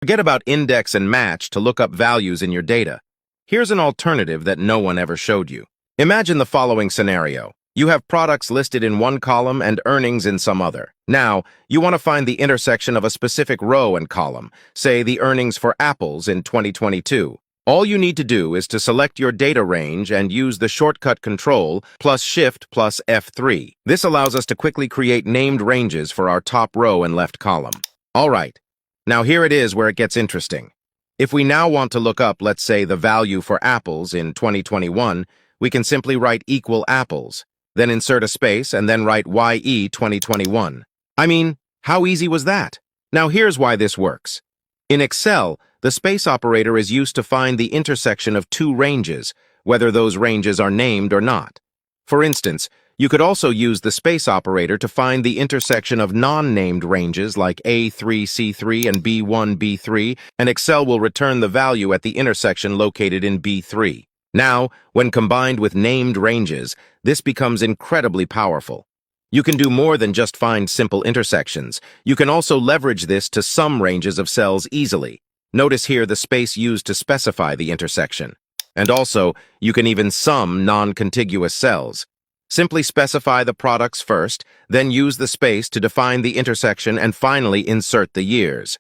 Forget about index and match to look up values in your data. Here's an alternative that no one ever showed you. Imagine the following scenario. You have products listed in one column and earnings in some other. Now, you want to find the intersection of a specific row and column, say the earnings for apples in 2022. All you need to do is to select your data range and use the shortcut Control plus Shift plus F3. This allows us to quickly create named ranges for our top row and left column. All right. Now here it is where it gets interesting. If we now want to look up, let's say, the value for apples in 2021, we can simply write equal apples, then insert a space and then write YE 2021. I mean, how easy was that? Now here's why this works. In Excel, the space operator is used to find the intersection of two ranges, whether those ranges are named or not. For instance, you could also use the space operator to find the intersection of non-named ranges like A3, C3, and B1, B3, and Excel will return the value at the intersection located in B3. Now, when combined with named ranges, this becomes incredibly powerful. You can do more than just find simple intersections. You can also leverage this to sum ranges of cells easily. Notice here the space used to specify the intersection. And also, you can even sum non-contiguous cells. Simply specify the products first, then use the space to define the intersection and finally insert the years.